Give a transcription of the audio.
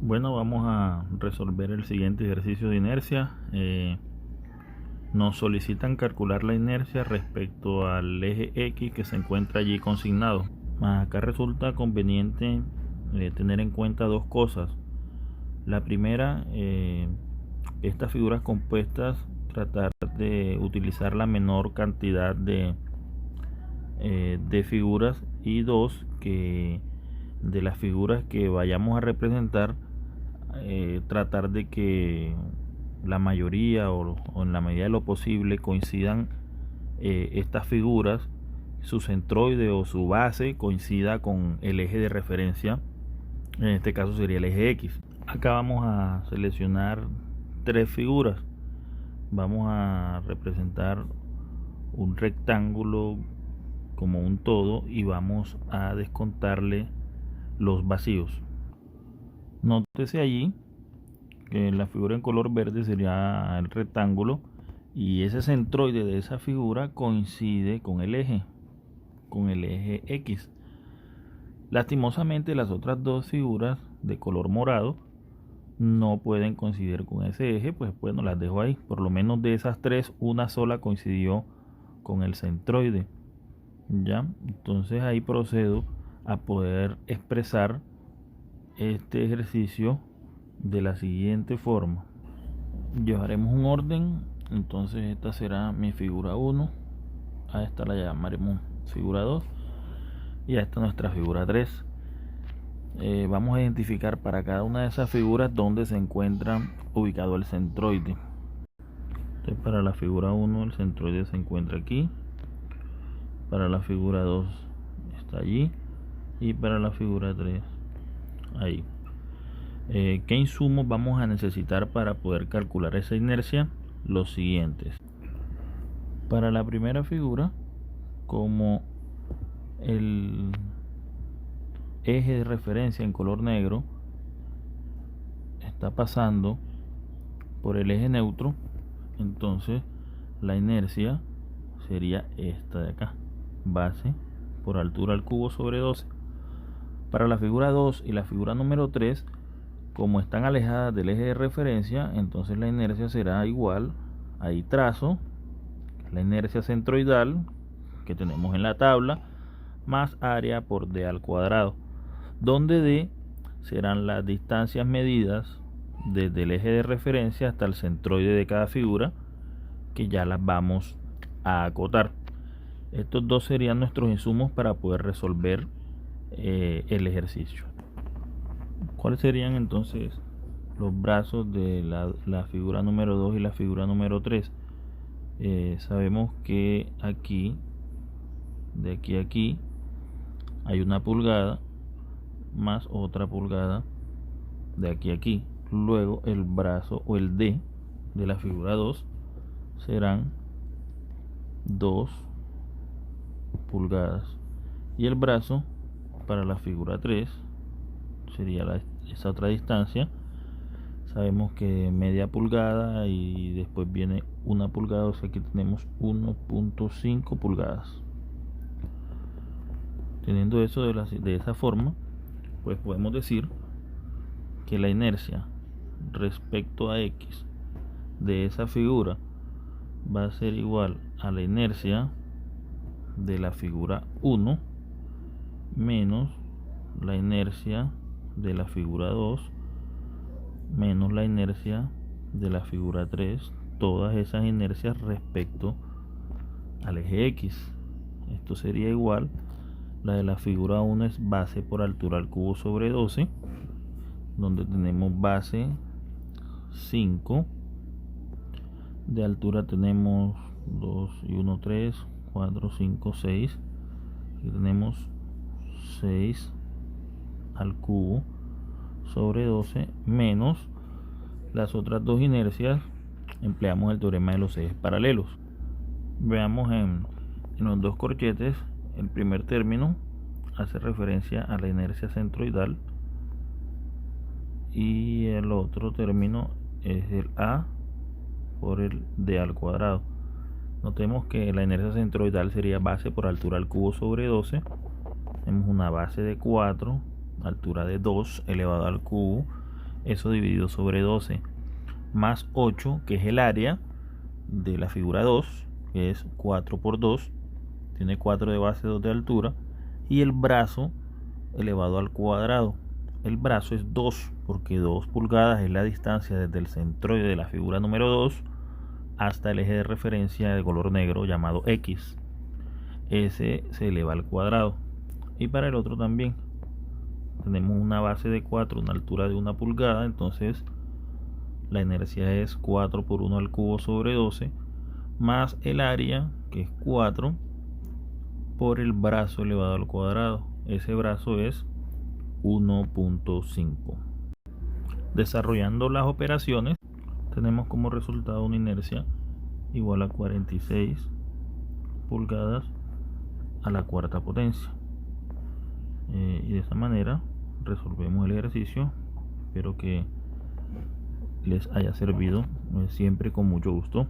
Bueno, vamos a resolver el siguiente ejercicio de inercia. Nos solicitan calcular la inercia respecto al eje X que se encuentra allí consignado. Acá resulta conveniente tener en cuenta dos cosas. La primera, estas figuras compuestas, tratar de utilizar la menor cantidad de figuras, y dos, que de las figuras que vayamos a representar, tratar de que la mayoría o en la medida de lo posible coincidan estas figuras, su centroide o su base coincida con el eje de referencia. En este caso sería el eje X. Acá vamos a seleccionar tres figuras. Vamos a representar un rectángulo como un todo y vamos a descontarle los vacíos. Nótese allí que la figura en color verde sería el rectángulo y ese centroide de esa figura coincide con el eje X. Lastimosamente, las otras dos figuras de color morado no pueden coincidir con ese eje, pues bueno, las dejo ahí. Por lo menos de esas tres, una sola coincidió con el centroide. Ya, entonces ahí procedo a poder expresar este ejercicio de la siguiente forma. Llevaremos un orden. Entonces esta será mi figura 1, a esta la llamaremos figura 2 y a esta nuestra figura 3. Vamos a identificar para cada una de esas figuras donde se encuentra ubicado el centroide. Entonces, para la figura 1 el centroide se encuentra aquí, para la figura 2 está allí y para la figura 3 ahí. ¿Qué insumos vamos a necesitar para poder calcular esa inercia? Los siguientes. Para la primera figura, como el eje de referencia en color negro está pasando por el eje neutro, entonces la inercia sería esta de acá, base por altura al cubo sobre 12. Para la figura 2 y la figura número 3, como están alejadas del eje de referencia, entonces la inercia será igual, ahí trazo la inercia centroidal que tenemos en la tabla, más área por d al cuadrado, donde d serán las distancias medidas desde el eje de referencia hasta el centroide de cada figura, que ya las vamos a acotar. Estos dos serían nuestros insumos para poder resolver el ejercicio. ¿Cuáles serían entonces los brazos de la figura número 2 y la figura número 3? Sabemos que aquí, de aquí a aquí, hay una pulgada más otra pulgada de aquí a aquí. Luego el brazo o el D de la figura 2 serán 2 pulgadas y el brazo para la figura 3 sería esa otra distancia. Sabemos que media pulgada y después viene una pulgada, o sea que tenemos 1.5 pulgadas. Teniendo eso de esa forma, pues podemos decir que la inercia respecto a X de esa figura va a ser igual a la inercia de la figura 1 menos la inercia de la figura 2 menos la inercia de la figura 3, todas esas inercias respecto al eje X. Esto sería igual, la de la figura 1 es base por altura al cubo sobre 12, donde tenemos base 5, de altura tenemos 2 y 1, 3, 4, 5, 6, y tenemos 6 al cubo sobre 12 menos las otras dos inercias. Empleamos el teorema de los ejes paralelos. Veamos en los dos corchetes. El primer término hace referencia a la inercia centroidal y el otro término es el A por el D al cuadrado. Notemos que la inercia centroidal sería base por altura al cubo sobre 12. Tenemos una base de 4, altura de 2 elevado al cubo eso dividido sobre 12, más 8, que es el área de la figura 2, que es 4 por 2, tiene 4 de base, 2 de altura, y el brazo elevado al cuadrado. El brazo es 2, porque 2 pulgadas es la distancia desde el centroide de la figura número 2 hasta el eje de referencia de color negro llamado X. Ese se eleva al cuadrado. Y para el otro también tenemos una base de 4, una altura de 1 pulgada, entonces la inercia es 4 por 1 al cubo sobre 12, más el área, que es 4, por el brazo elevado al cuadrado. Ese brazo es 1.5. Desarrollando las operaciones, tenemos como resultado una inercia igual a 46 pulgadas a la cuarta potencia. Y de esta manera resolvemos el ejercicio. Espero que les haya servido, siempre con mucho gusto.